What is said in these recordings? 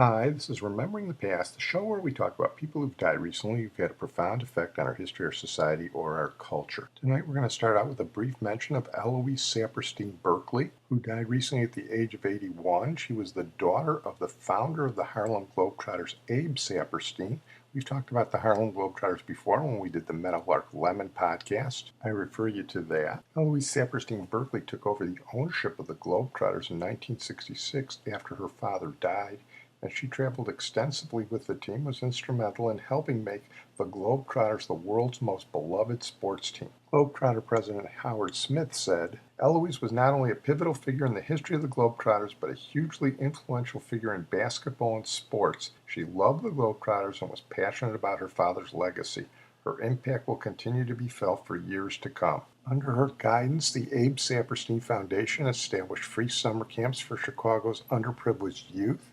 Hi, this is Remembering the Past, the show where we talk about people who've died recently who've had a profound effect on our history, our society, or our culture. Tonight we're going to start out with a brief mention of Eloise Saperstein Berkley, who died recently at the age of 81. She was the daughter of the founder of the Harlem Globetrotters, Abe Saperstein. We've talked about the Harlem Globetrotters before when we did the Meadowlark Lemon podcast. I refer you to that. Eloise Saperstein Berkley took over the ownership of the Globetrotters in 1966 after her father died, and she traveled extensively with the team, was instrumental in helping make the Globetrotters the world's most beloved sports team. Globetrotter President Howard Smith said, "Eloise was not only a pivotal figure in the history of the Globetrotters, but a hugely influential figure in basketball and sports. She loved the Globetrotters and was passionate about her father's legacy. Her impact will continue to be felt for years to come." Under her guidance, the Abe Saperstein Foundation established free summer camps for Chicago's underprivileged youth.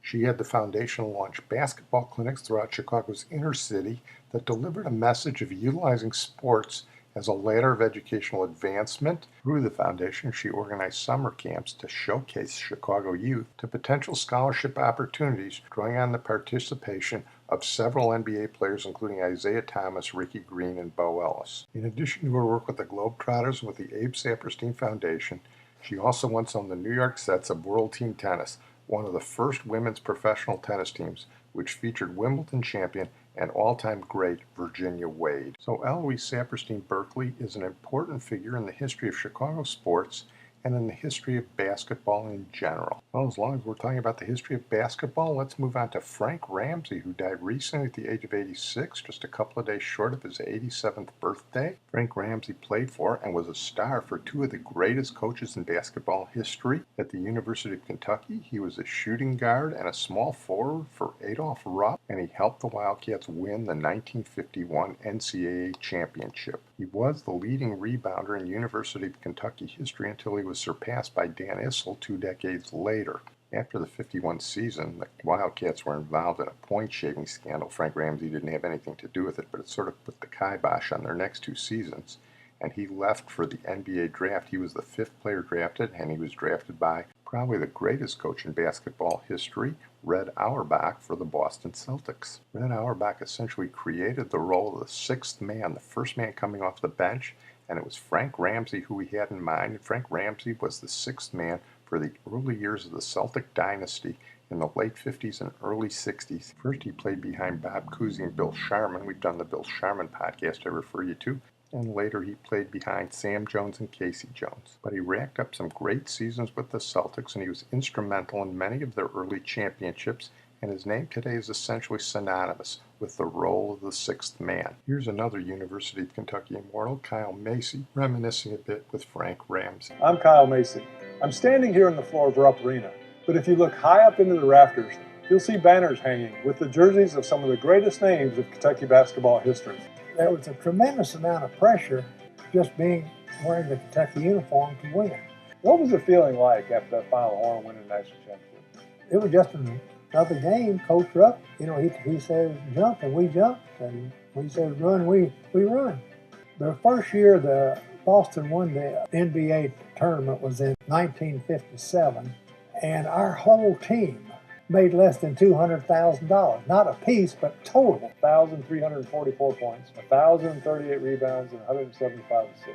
She had the foundation launch basketball clinics throughout Chicago's inner city that delivered a message of utilizing sports as a ladder of educational advancement. Through the foundation, she organized summer camps to showcase Chicago youth to potential scholarship opportunities, drawing on the participation of several NBA players, including Isaiah Thomas, Ricky Green, and Bo Ellis. In addition to her work with the Globetrotters and with the Abe Saperstein Foundation, she also once owned the New York sets of World Team Tennis, one of the first women's professional tennis teams, which featured Wimbledon champion and all-time great Virginia Wade. So Eloise Saperstein Berkley is an important figure in the history of Chicago sports and in the history of basketball in general. Well, as long as we're talking about the history of basketball, let's move on to Frank Ramsey, who died recently at the age of 86, just a couple of days short of his 87th birthday. Frank Ramsey played for and was a star for two of the greatest coaches in basketball history. At the University of Kentucky, he was a shooting guard and a small forward for Adolph Rupp, and he helped the Wildcats win the 1951 NCAA championship. He was the leading rebounder in University of Kentucky history until he was surpassed by Dan Issel 2 decades later. After the 51 season, the Wildcats were involved in a point-shaving scandal. Frank Ramsey didn't have anything to do with it, but it sort of put the kibosh on their next 2 seasons, and he left for the NBA draft. He was the 5th player drafted, and he was drafted by probably the greatest coach in basketball history, Red Auerbach, for the Boston Celtics. Red Auerbach essentially created the role of the 6th man, the first man coming off the bench, and it was Frank Ramsey who he had in mind. And Frank Ramsey was the 6th man for the early years of the Celtic dynasty in the late 50s and early 60s. First, he played behind Bob Cousy and Bill Sharman. We've done the Bill Sharman podcast I refer you to. And later he played behind Sam Jones and Casey Jones. But he racked up some great seasons with the Celtics, and he was instrumental in many of their early championships, and his name today is essentially synonymous with the role of the 6th man. Here's another University of Kentucky immortal, Kyle Macy, reminiscing a bit with Frank Ramsey. I'm Kyle Macy. I'm standing here on the floor of Rupp Arena, but if you look high up into the rafters, you'll see banners hanging with the jerseys of some of the greatest names of Kentucky basketball history. There was a tremendous amount of pressure just wearing the Kentucky uniform to win. What was the feeling like after that Final Four and winning the national championship? It was just another game. Coach Rupp, he says jump and we jumped, and when he says run, we run. The first year the Boston won the NBA tournament was in 1957, and our whole team made less than $200,000, not a piece, but total. 1,344 points, 1,038 rebounds, and 175 assists.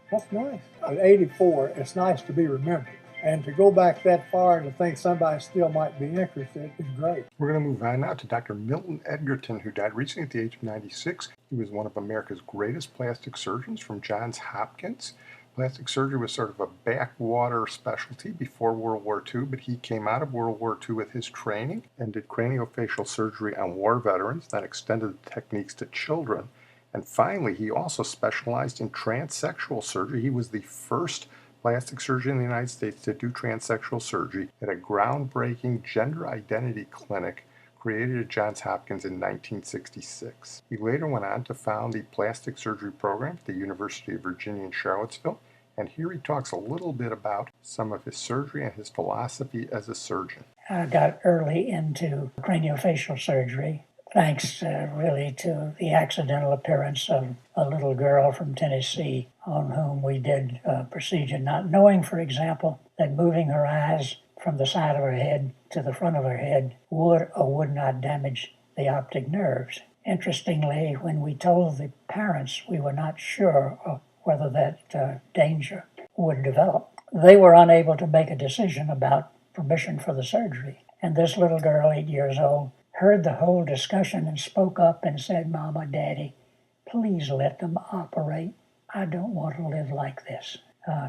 That's nice. At 84, it's nice to be remembered. And to go back that far and to think somebody still might be interested is great. We're going to move on now to Dr. Milton Edgerton, who died recently at the age of 96. He was one of America's greatest plastic surgeons from Johns Hopkins. Plastic surgery was sort of a backwater specialty before World War II, but he came out of World War II with his training and did craniofacial surgery on war veterans, then extended the techniques to children. And finally, he also specialized in transsexual surgery. He was the first plastic surgeon in the United States to do transsexual surgery at a groundbreaking gender identity clinic created at Johns Hopkins in 1966. He later went on to found the plastic surgery program at the University of Virginia in Charlottesville, and here he talks a little bit about some of his surgery and his philosophy as a surgeon. I got early into craniofacial surgery, thanks really to the accidental appearance of a little girl from Tennessee on whom we did a procedure, not knowing, for example, that moving her eyes from the side of her head to the front of her head would or would not damage the optic nerves. Interestingly, when we told the parents we were not sure of whether that danger would develop, they were unable to make a decision about permission for the surgery. And this little girl, 8 years old, heard the whole discussion and spoke up and said, "Mama, Daddy, please let them operate. I don't want to live like this."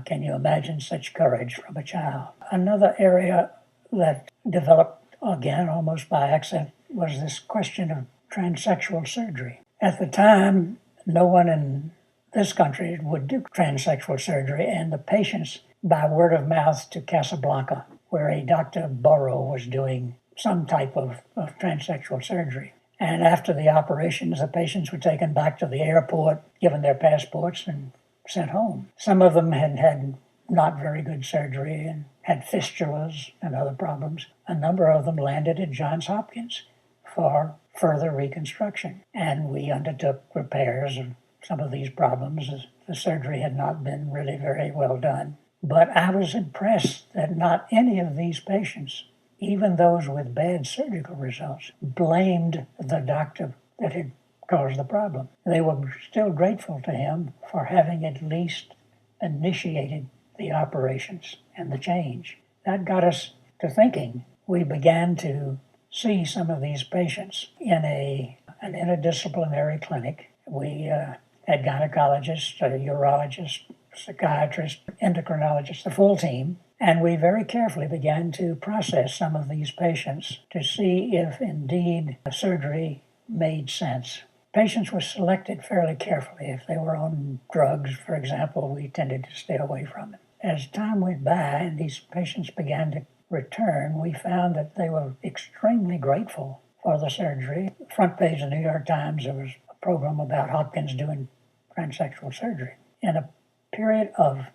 Can you imagine such courage from a child? Another area that developed, again, almost by accident, was this question of transsexual surgery. At the time, no one in this country would do transsexual surgery, and the patients, by word of mouth to Casablanca, where a Dr. Burrow was doing some type of transsexual surgery. And after the operations, the patients were taken back to the airport, given their passports, and sent home. Some of them had not very good surgery and had fistulas and other problems. A number of them landed at Johns Hopkins for further reconstruction. And we undertook repairs of some of these problems, as the surgery had not been really very well done. But I was impressed that not any of these patients, even those with bad surgical results, blamed the doctor that had caused the problem. They were still grateful to him for having at least initiated the operations and the change. That got us to thinking. We began to see some of these patients in an interdisciplinary clinic. We had gynecologists, urologists, psychiatrists, endocrinologists, the full team, and we very carefully began to process some of these patients to see if indeed surgery made sense. Patients were selected fairly carefully. If they were on drugs, for example, we tended to stay away from it. As time went by and these patients began to return, we found that they were extremely grateful for the surgery. Front page of the New York Times, there was a program about Hopkins doing transsexual surgery. In a period of,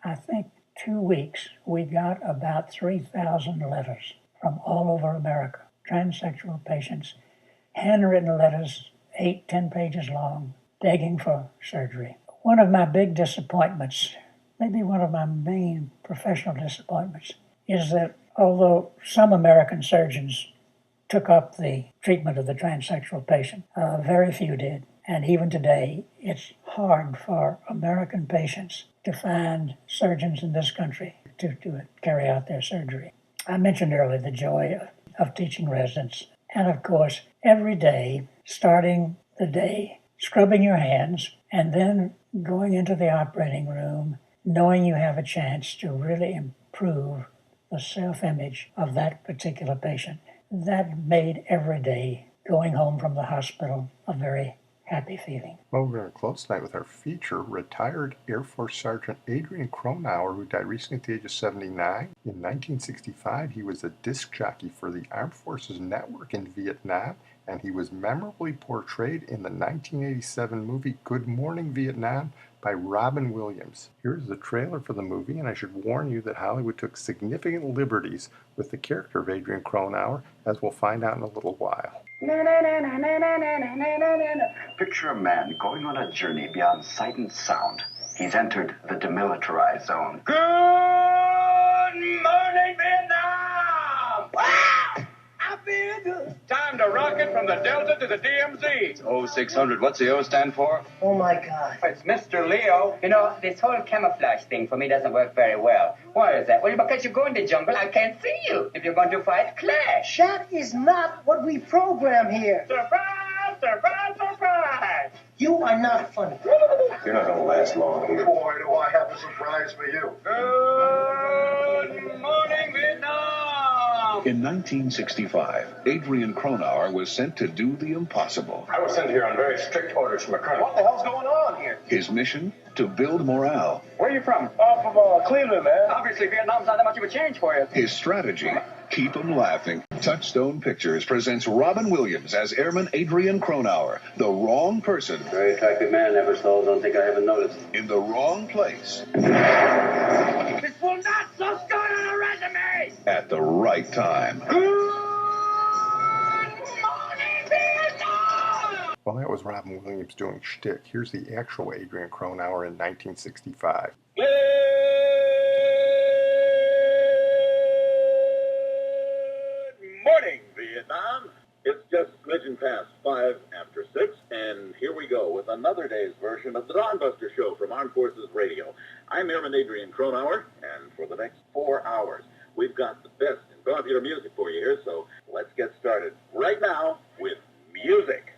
I think, 2 weeks, we got about 3,000 letters from all over America, transsexual patients, handwritten letters, 8-10 pages long, begging for surgery. One of my big disappointments, maybe one of my main professional disappointments, is that although some American surgeons took up the treatment of the transsexual patient, very few did. And even today, it's hard for American patients to find surgeons in this country to carry out their surgery. I mentioned earlier the joy of teaching residents. And of course, every day, starting the day, scrubbing your hands, and then going into the operating room, knowing you have a chance to really improve the self-image of that particular patient. That made every day going home from the hospital a very happy feeling. Well, we're going to close tonight with our feature, retired Air Force Sergeant Adrian Cronauer, who died recently at the age of 79. In 1965, he was a disc jockey for the Armed Forces Network in Vietnam, and he was memorably portrayed in the 1987 movie Good Morning Vietnam by Robin Williams. Here's the trailer for the movie, and I should warn you that Hollywood took significant liberties with the character of Adrian Cronauer, as we'll find out in a little while. Picture a man going on a journey beyond sight and sound. He's entered the demilitarized zone. Good morning, Vietnam! Ah! I feel good. Time to rocket from the Delta to the DMZ. It's 0600. What's the O stand for? Oh, my God. It's Mr. Leo. You know, this whole camouflage thing for me doesn't work very well. Why is that? Well, because you go in the jungle, I can't see you. If you're going to fight, clash. That is not what we program here. Surprise, surprise, surprise! You are not funny. You're not going to last long here. Boy, do I have a surprise for you. Good morning, Vietnam! In 1965, Adrian Cronauer was sent to do the impossible. I was sent here on very strict orders from a colonel. What the hell's going on here? His mission? To build morale. Where are you from? Off of Cleveland, man. Obviously, Vietnam's not that much of a change for you. His strategy? Keep 'em laughing. Touchstone Pictures presents Robin Williams as Airman Adrian Cronauer, the wrong person. Very attractive man, never stole. Don't think I haven't noticed. In the wrong place. This will not look good on a resume! At the right time. Good morning, Vietnam! Well, that was Robin Williams doing shtick. Here's the actual Adrian Cronauer in 1965. Vietnam. It's just a smidgen past 5 after 6, and here we go with another day's version of the Dawn Buster Show from Armed Forces Radio. I'm Airman Adrian Cronauer, and for the next 4 hours, we've got the best in popular music for you here, so let's get started right now with music.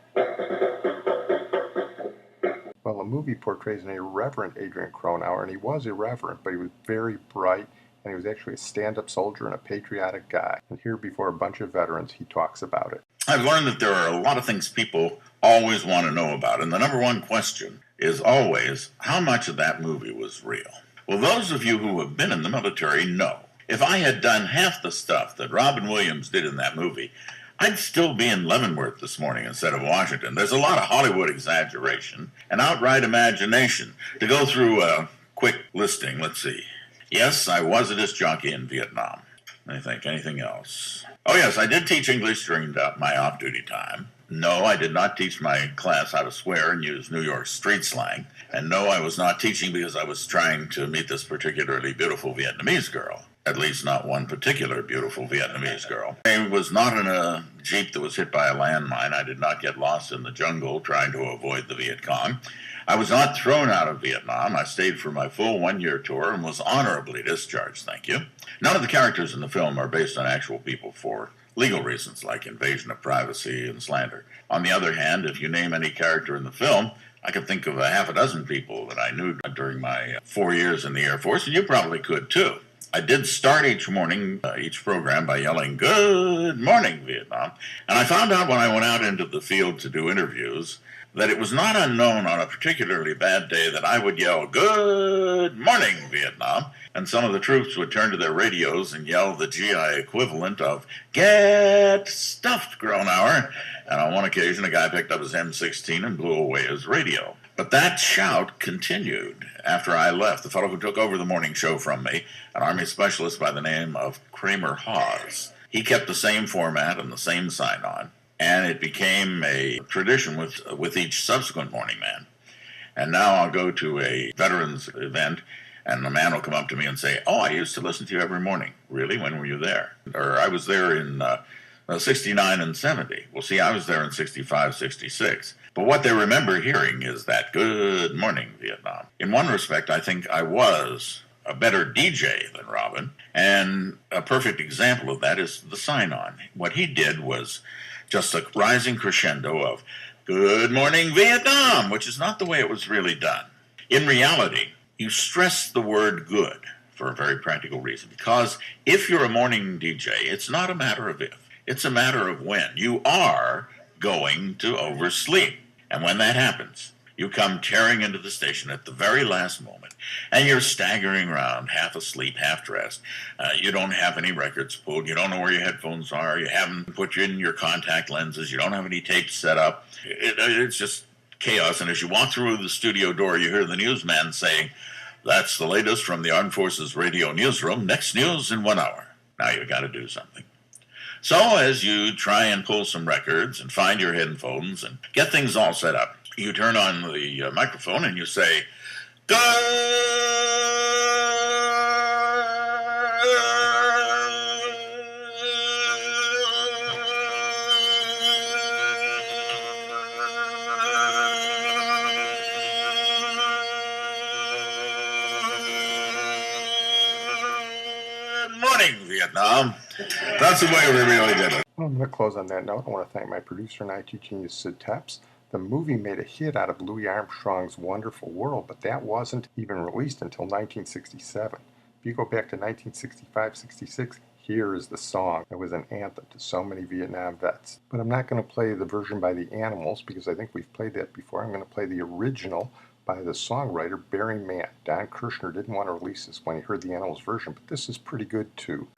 Well, the movie portrays an irreverent Adrian Cronauer, and he was irreverent, but he was very bright, and he was actually a stand-up soldier and a patriotic guy. And here, before a bunch of veterans, he talks about it. I've learned that there are a lot of things people always want to know about, and the number one question is always, how much of that movie was real? Well, those of you who have been in the military know. If I had done half the stuff that Robin Williams did in that movie, I'd still be in Leavenworth this morning instead of Washington. There's a lot of Hollywood exaggeration and outright imagination. To go through a quick listing, let's see. Yes, I was a disc jockey in Vietnam. Let me think, anything else? Oh yes, I did teach English during my off-duty time. No, I did not teach my class how to swear and use New York street slang. And no, I was not teaching because I was trying to meet this particularly beautiful Vietnamese girl. At least not one particular beautiful Vietnamese girl. I was not in a Jeep that was hit by a landmine. I did not get lost in the jungle trying to avoid the Viet Cong. I was not thrown out of Vietnam. I stayed for my full one-year tour and was honorably discharged, thank you. None of the characters in the film are based on actual people for legal reasons, like invasion of privacy and slander. On the other hand, if you name any character in the film, I could think of a half a dozen people that I knew during my 4 years in the Air Force, and you probably could too. I did start each morning, each program by yelling, "Good morning, Vietnam." And I found out when I went out into the field to do interviews that it was not unknown on a particularly bad day that I would yell, "Good morning, Vietnam." And some of the troops would turn to their radios and yell the GI equivalent of, "Get stuffed, Cronauer." And on one occasion, a guy picked up his M16 and blew away his radio. But that shout continued after I left. The fellow who took over the morning show from me, an Army specialist by the name of Kramer Hawes, he kept the same format and the same sign-on, and it became a tradition with each subsequent morning man. And now I'll go to a veterans event, and the man will come up to me and say, "Oh, I used to listen to you every morning." "Really? When were you there?" Or, "I was there in 69 and 70. Well, see, I was there in 65, 66. But what they remember hearing is that "Good morning, Vietnam." In one respect, I think I was a better DJ than Robin, and a perfect example of that is the sign-on. What he did was just a rising crescendo of "Good morning, Vietnam," which is not the way it was really done. In reality, you stress the word "good" for a very practical reason, because if you're a morning DJ, it's not a matter of if, it's a matter of when. You are going to oversleep. And when that happens, you come tearing into the station at the very last moment, and you're staggering around, half asleep, half dressed. You don't have any records pulled. You don't know where your headphones are. You haven't put in your contact lenses. You don't have any tapes set up. It's just chaos. And as you walk through the studio door, you hear the newsman saying, "That's the latest from the Armed Forces Radio newsroom. Next news in 1 hour." Now you've got to do something. So as you try and pull some records and find your headphones and get things all set up, you turn on the microphone and you say, "Good morning, Vietnam." That's the way we really did it. Well, I'm going to close on that note. I want to thank my producer and IT genius, Sid Tepps. The movie made a hit out of Louis Armstrong's Wonderful World, but that wasn't even released until 1967. If you go back to 1965-66, here is the song. It was an anthem to so many Vietnam vets. But I'm not going to play the version by the Animals, because I think we've played that before. I'm going to play the original by the songwriter Barry Mann. Don Kirshner didn't want to release this when he heard the Animals version, but this is pretty good too.